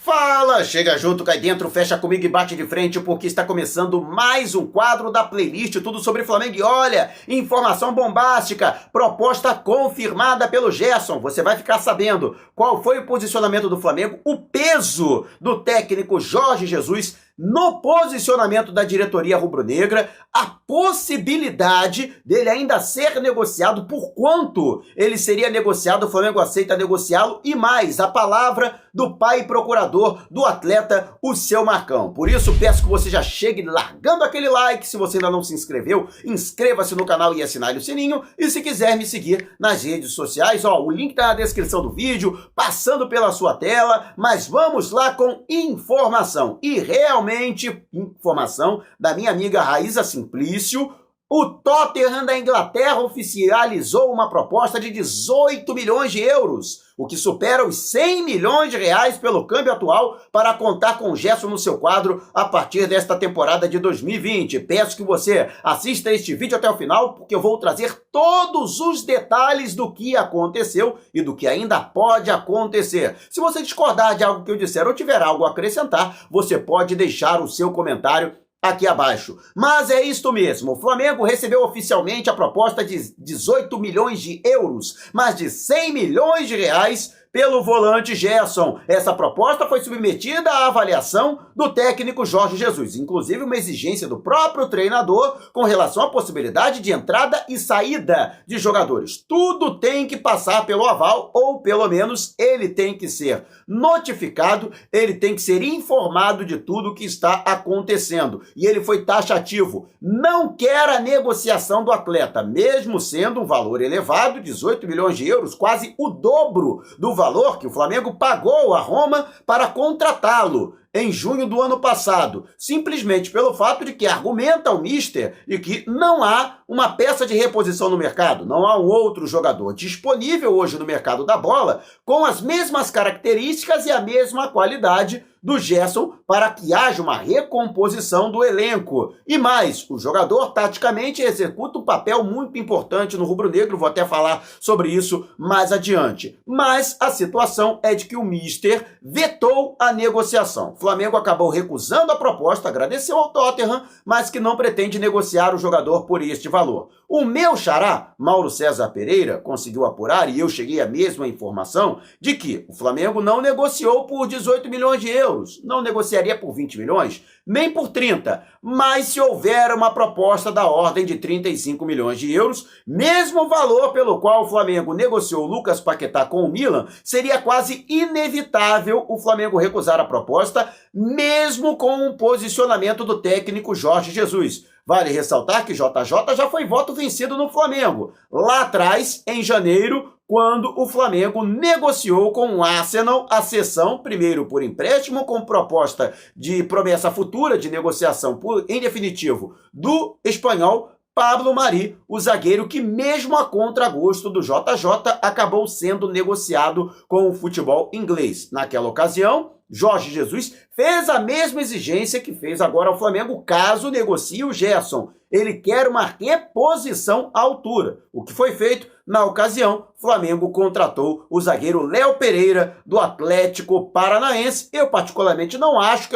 Fala, chega junto, cai dentro, fecha comigo e bate de frente, porque está começando mais um quadro da playlist, tudo sobre Flamengo. E olha, informação bombástica, proposta confirmada pelo Gerson. Você vai ficar sabendo qual foi o posicionamento do Flamengo, o peso do técnico Jorge Jesus no posicionamento da diretoria rubro-negra, a possibilidade dele ainda ser negociado, por quanto ele seria negociado, o Flamengo aceita negociá-lo, e mais, a palavra do pai procurador do atleta, o seu Marcão. Por isso, peço que você já chegue largando aquele like. Se você ainda não se inscreveu, inscreva-se no canal e assinale o sininho. E se quiser me seguir nas redes sociais, o link tá na descrição do vídeo, passando pela sua tela. Mas vamos lá com informação. E realmente, informação da minha amiga Raíza Simplício. O Tottenham da Inglaterra oficializou uma proposta de 18 milhões de euros, o que supera os 100 milhões de reais pelo câmbio atual, para contar com o Gerson no seu quadro a partir desta temporada de 2020. Peço que você assista este vídeo até o final, porque eu vou trazer todos os detalhes do que aconteceu e do que ainda pode acontecer. Se você discordar de algo que eu disser ou tiver algo a acrescentar, você pode deixar o seu comentário aqui abaixo. Mas é isto mesmo, o Flamengo recebeu oficialmente a proposta de 18 milhões de euros, mais de 100 milhões de reais pelo volante Gerson. Essa proposta foi submetida à avaliação do técnico Jorge Jesus, inclusive uma exigência do próprio treinador com relação à possibilidade de entrada e saída de jogadores. Tudo tem que passar pelo aval, ou pelo menos ele tem que ser notificado, ele tem que ser informado de tudo o que está acontecendo. E ele foi taxativo, não quer a negociação do atleta, mesmo sendo um valor elevado, 18 milhões de euros, quase o dobro do valor que o Flamengo pagou a Roma para contratá-lo em junho do ano passado, simplesmente pelo fato de que argumenta o mister de que não há uma peça de reposição no mercado, não há um outro jogador disponível hoje no mercado da bola com as mesmas características e a mesma qualidade do Gerson para que haja uma recomposição do elenco. E mais, o jogador taticamente executa um papel muito importante no rubro-negro, vou até falar sobre isso mais adiante. Mas a situação é de que o mister vetou a negociação. O Flamengo acabou recusando a proposta, agradeceu ao Tottenham, mas que não pretende negociar o jogador por este valor. O meu xará, Mauro César Pereira, conseguiu apurar, e eu cheguei à mesma informação, de que o Flamengo não negociou por 18 milhões de euros, não negociaria por 20 milhões, nem por 30, mas se houver uma proposta da ordem de 35 milhões de euros, mesmo valor pelo qual o Flamengo negociou o Lucas Paquetá com o Milan, seria quase inevitável o Flamengo recusar a proposta, mesmo com o posicionamento do técnico Jorge Jesus. Vale ressaltar que JJ já foi voto vencido no Flamengo, lá atrás, em janeiro, quando o Flamengo negociou com o Arsenal a cessão, primeiro por empréstimo, com proposta de promessa futura de negociação em definitivo do espanhol Pablo Mari, o zagueiro que, mesmo a contragosto do JJ, acabou sendo negociado com o futebol inglês. Naquela ocasião, Jorge Jesus fez a mesma exigência que fez agora ao Flamengo caso negocie o Gerson. Ele quer uma reposição à altura. O que foi feito? Na ocasião, o Flamengo contratou o zagueiro Léo Pereira, do Atlético Paranaense. Eu, particularmente, não acho que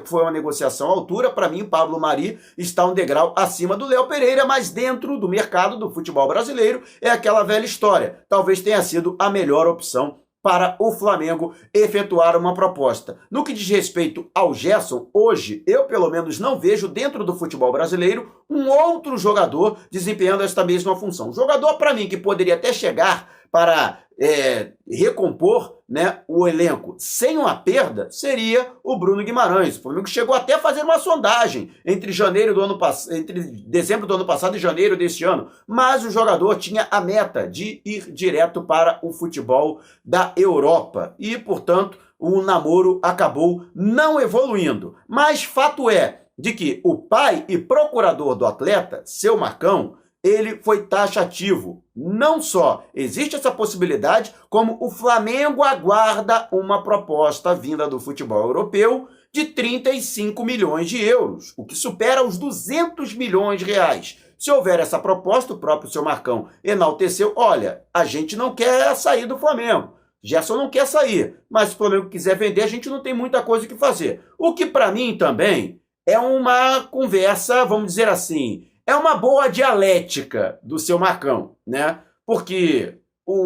foi uma negociação à altura. Para mim, o Pablo Mari está um degrau acima do Léo Pereira, mas dentro do mercado do futebol brasileiro é aquela velha história. Talvez tenha sido a melhor opção para o Flamengo efetuar uma proposta. No que diz respeito ao Gerson, hoje eu pelo menos não vejo dentro do futebol brasileiro um outro jogador desempenhando esta mesma função. Jogador, para mim, que poderia até chegar para recompor, né, o elenco sem uma perda, seria o Bruno Guimarães. O Flamengo chegou até a fazer uma sondagem entre dezembro do ano passado e janeiro deste ano, mas o jogador tinha a meta de ir direto para o futebol da Europa e, portanto, o namoro acabou não evoluindo. Mas fato é de que o pai e procurador do atleta, seu Marcão, ele foi taxativo. Não só existe essa possibilidade, como o Flamengo aguarda uma proposta vinda do futebol europeu de 35 milhões de euros, o que supera os 200 milhões de reais. Se houver essa proposta, o próprio seu Marcão enalteceu, olha, a gente não quer sair do Flamengo. Gerson não quer sair, mas se o Flamengo quiser vender, a gente não tem muita coisa o que fazer. O que para mim também é uma conversa, vamos dizer assim, é uma boa dialética do seu Marcão, né? Porque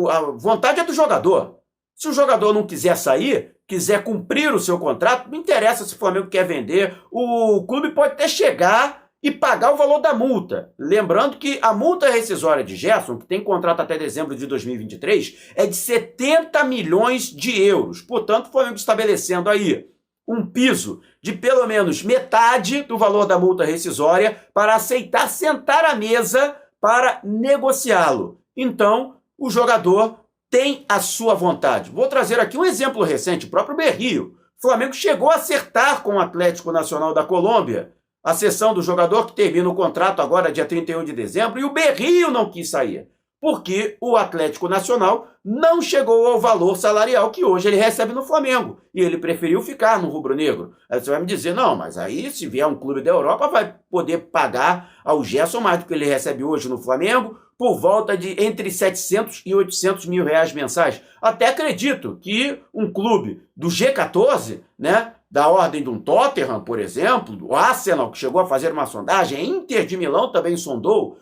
a vontade é do jogador. Se o jogador não quiser sair, quiser cumprir o seu contrato, não interessa se o Flamengo quer vender, o clube pode até chegar e pagar o valor da multa. Lembrando que a multa rescisória de Gerson, que tem contrato até dezembro de 2023, é de 70 milhões de euros. Portanto, o Flamengo estabelecendo aí um piso de pelo menos metade do valor da multa rescisória para aceitar sentar à mesa para negociá-lo. Então, o jogador tem a sua vontade. Vou trazer aqui um exemplo recente, o próprio Berrio. O Flamengo chegou a acertar com o Atlético Nacional da Colômbia a cessão do jogador, que termina o contrato agora dia 31 de dezembro, e o Berrio não quis sair, porque o Atlético Nacional não chegou ao valor salarial que hoje ele recebe no Flamengo, e ele preferiu ficar no rubro-negro. Aí você vai me dizer, não, mas aí se vier um clube da Europa vai poder pagar ao Gerson mais do que ele recebe hoje no Flamengo, por volta de entre 700 e 800 mil reais mensais. Até acredito que um clube do G14, né, da ordem de um Tottenham, por exemplo, do Arsenal, que chegou a fazer uma sondagem, a Inter de Milão também sondou,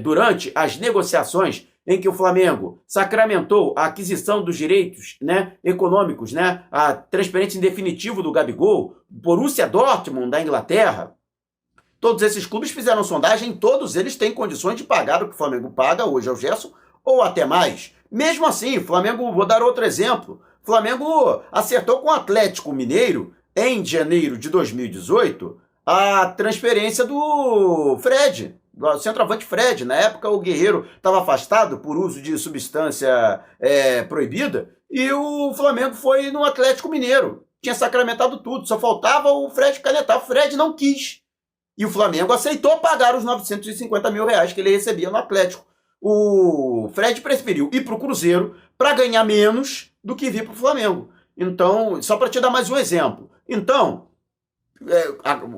durante as negociações em que o Flamengo sacramentou a aquisição dos direitos, né, econômicos, né, a transferência em definitivo do Gabigol, Borussia Dortmund da Inglaterra. Todos esses clubes fizeram sondagem, todos eles têm condições de pagar o que o Flamengo paga hoje ao Gerson, ou até mais. Mesmo assim, o Flamengo, vou dar outro exemplo, o Flamengo acertou com o Atlético Mineiro, em janeiro de 2018, a transferência do Fred, do centroavante Fred. Na época, o Guerreiro estava afastado por uso de substância proibida, e o Flamengo foi no Atlético Mineiro. Tinha sacramentado tudo, só faltava o Fred canetar. O Fred não quis. E o Flamengo aceitou pagar os 950 mil reais que ele recebia no Atlético. O Fred preferiu ir para o Cruzeiro para ganhar menos do que vir para o Flamengo. Então, só para te dar mais um exemplo. Então,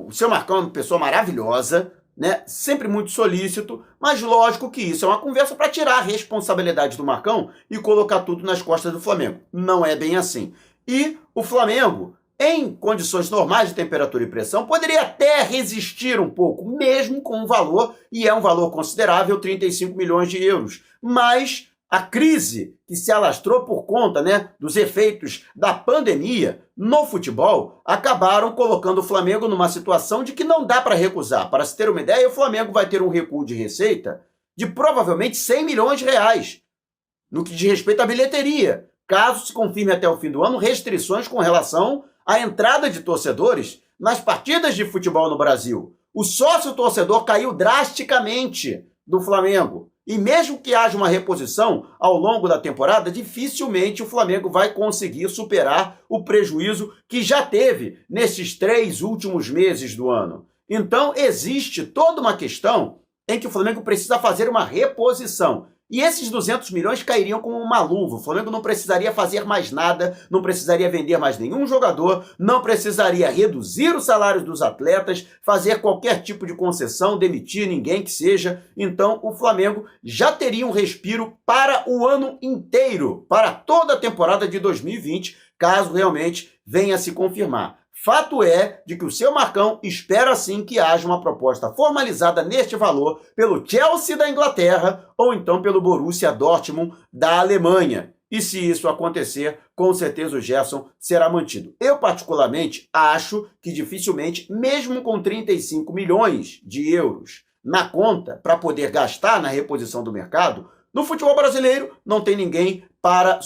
o seu Marcão é uma pessoa maravilhosa, né? Sempre muito solícito, mas lógico que isso é uma conversa para tirar a responsabilidade do Marcão e colocar tudo nas costas do Flamengo. Não é bem assim. E o Flamengo, em condições normais de temperatura e pressão, poderia até resistir um pouco, mesmo com um valor, e é um valor considerável, 35 milhões de euros. Mas a crise que se alastrou por conta, né, dos efeitos da pandemia no futebol acabaram colocando o Flamengo numa situação de que não dá para recusar. Para se ter uma ideia, o Flamengo vai ter um recuo de receita de provavelmente 100 milhões de reais, no que diz respeito à bilheteria, caso se confirme até o fim do ano restrições com relação à entrada de torcedores nas partidas de futebol no Brasil. O sócio-torcedor caiu drasticamente do Flamengo. E mesmo que haja uma reposição ao longo da temporada, dificilmente o Flamengo vai conseguir superar o prejuízo que já teve nesses 3 últimos meses do ano. Então, existe toda uma questão em que o Flamengo precisa fazer uma reposição. E esses 200 milhões cairiam como uma luva. O Flamengo não precisaria fazer mais nada, não precisaria vender mais nenhum jogador, não precisaria reduzir os salários dos atletas, fazer qualquer tipo de concessão, demitir ninguém que seja. Então, o Flamengo já teria um respiro para o ano inteiro, para toda a temporada de 2020, caso realmente venha a se confirmar. Fato é de que o seu Marcão espera sim que haja uma proposta formalizada neste valor pelo Chelsea da Inglaterra ou então pelo Borussia Dortmund da Alemanha. E se isso acontecer, com certeza o Gerson será mantido. Eu particularmente acho que dificilmente, mesmo com 35 milhões de euros na conta para poder gastar na reposição do mercado, no futebol brasileiro não tem ninguém para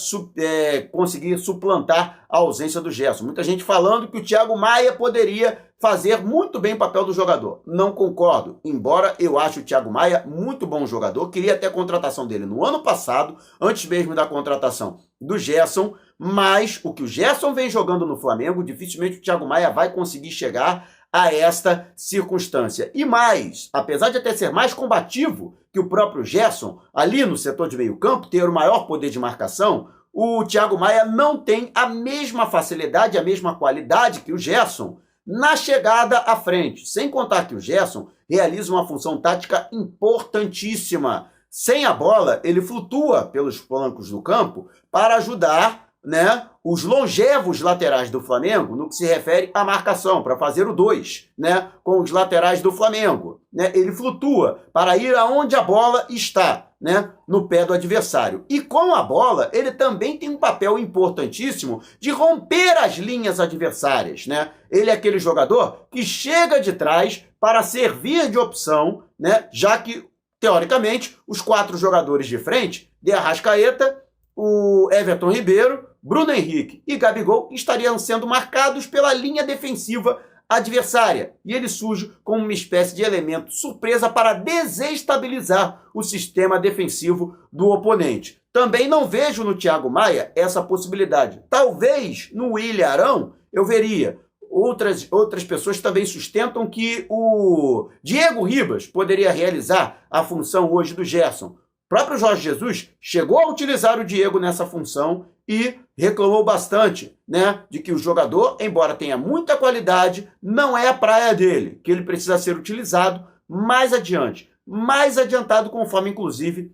conseguir suplantar a ausência do Gerson. Muita gente falando que o Thiago Maia poderia fazer muito bem o papel do jogador. Não concordo, embora eu ache o Thiago Maia muito bom jogador. Queria até a contratação dele no ano passado, antes mesmo da contratação do Gerson, mas o que o Gerson vem jogando no Flamengo, dificilmente o Thiago Maia vai conseguir chegar a esta circunstância. E mais, apesar de até ser mais combativo que o próprio Gerson, ali no setor de meio campo, ter o maior poder de marcação, o Thiago Maia não tem a mesma facilidade, a mesma qualidade que o Gerson na chegada à frente. Sem contar que o Gerson realiza uma função tática importantíssima. Sem a bola, ele flutua pelos flancos do campo para ajudar, né, os longevos laterais do Flamengo no que se refere à marcação, para fazer o 2, né, com os laterais do Flamengo. Né? Ele flutua para ir aonde a bola está, né, no pé do adversário. E com a bola, ele também tem um papel importantíssimo de romper as linhas adversárias. Né? Ele é aquele jogador que chega de trás para servir de opção, né, já que, teoricamente, os 4 jogadores de frente, de Arrascaeta, o Everton Ribeiro, Bruno Henrique e Gabigol estariam sendo marcados pela linha defensiva adversária. E ele surge como uma espécie de elemento surpresa para desestabilizar o sistema defensivo do oponente. Também não vejo no Thiago Maia essa possibilidade. Talvez no William Arão eu veria. Outras pessoas também sustentam que o Diego Ribas poderia realizar a função hoje do Gerson. O próprio Jorge Jesus chegou a utilizar o Diego nessa função e reclamou bastante, né, de que o jogador, embora tenha muita qualidade, não é a praia dele, que ele precisa ser utilizado mais adiante, mais adiantado, conforme inclusive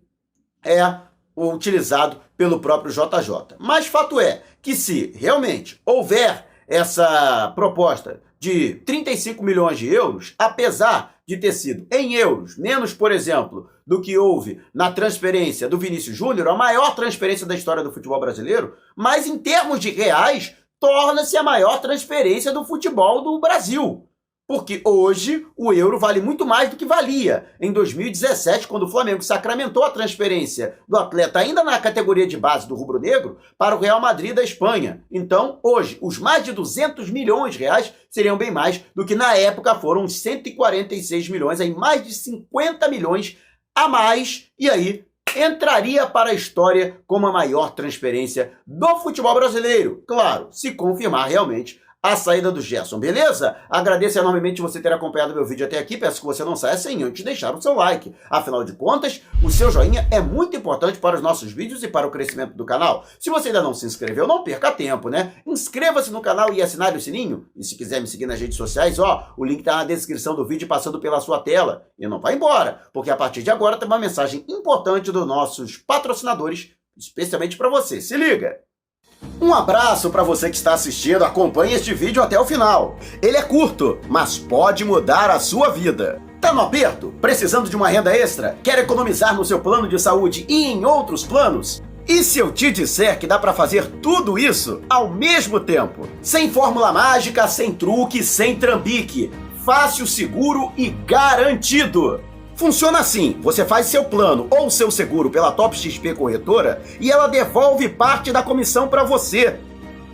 é utilizado pelo próprio JJ. Mas fato é que se realmente houver essa proposta de 35 milhões de euros, apesar de ter sido em euros, menos, por exemplo, do que houve na transferência do Vinícius Júnior, a maior transferência da história do futebol brasileiro, mas em termos de reais, torna-se a maior transferência do futebol do Brasil. Porque hoje o euro vale muito mais do que valia em 2017, quando o Flamengo sacramentou a transferência do atleta ainda na categoria de base do rubro-negro para o Real Madrid da Espanha. Então, hoje, os mais de 200 milhões de reais seriam bem mais do que na época foram os 146 milhões, aí mais de 50 milhões a mais, e aí entraria para a história como a maior transferência do futebol brasileiro. Claro, se confirmar realmente a saída do Gerson, beleza? Agradeço enormemente você ter acompanhado meu vídeo até aqui. Peço que você não saia sem antes deixar o seu like. Afinal de contas, o seu joinha é muito importante para os nossos vídeos e para o crescimento do canal. Se você ainda não se inscreveu, não perca tempo, né? Inscreva-se no canal e assinale o sininho. E se quiser me seguir nas redes sociais, ó, o link tá na descrição do vídeo passando pela sua tela. E não vai embora, porque a partir de agora tem uma mensagem importante dos nossos patrocinadores, especialmente para você. Se liga! Um abraço para você que está assistindo, acompanhe este vídeo até o final. Ele é curto, mas pode mudar a sua vida. Tá no aperto? Precisando de uma renda extra? Quer economizar no seu plano de saúde e em outros planos? E se eu te disser que dá para fazer tudo isso ao mesmo tempo? Sem fórmula mágica, sem truque, sem trambique. Fácil, seguro e garantido. Funciona assim, você faz seu plano ou seu seguro pela Top XP Corretora e ela devolve parte da comissão para você.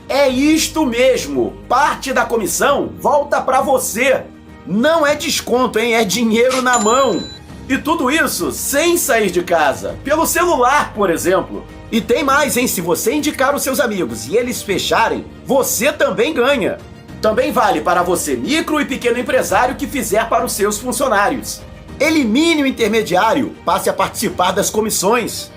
É isto mesmo, parte da comissão volta para você. Não é desconto, hein? É dinheiro na mão. E tudo isso sem sair de casa, pelo celular, por exemplo. E tem mais, hein? Se você indicar os seus amigos e eles fecharem, você também ganha. Também vale para você, micro e pequeno empresário, que fizer para os seus funcionários. Elimine o intermediário, passe a participar das comissões.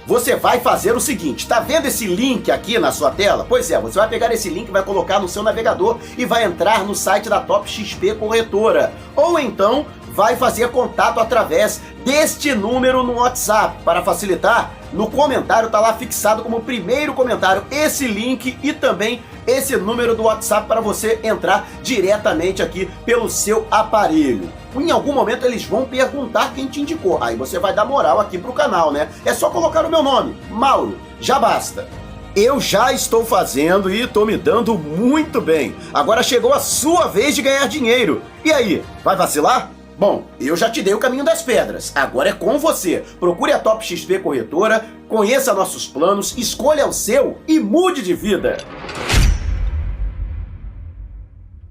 Você vai fazer o seguinte, tá vendo esse link aqui na sua tela? Pois é, você vai pegar esse link, vai colocar no seu navegador e vai entrar no site da Top XP Corretora. Ou então, vai fazer contato através deste número no WhatsApp. Para facilitar, no comentário tá lá fixado como primeiro comentário esse link e também esse número do WhatsApp para você entrar diretamente aqui pelo seu aparelho. Em algum momento eles vão perguntar quem te indicou. Aí você vai dar moral aqui pro canal, né? É só colocar o meu nome, Mauro, já basta. Eu já estou fazendo e estou me dando muito bem. Agora chegou a sua vez de ganhar dinheiro. E aí, vai vacilar? Bom, eu já te dei o caminho das pedras, agora é com você. Procure a Top XP Corretora, conheça nossos planos, escolha o seu e mude de vida.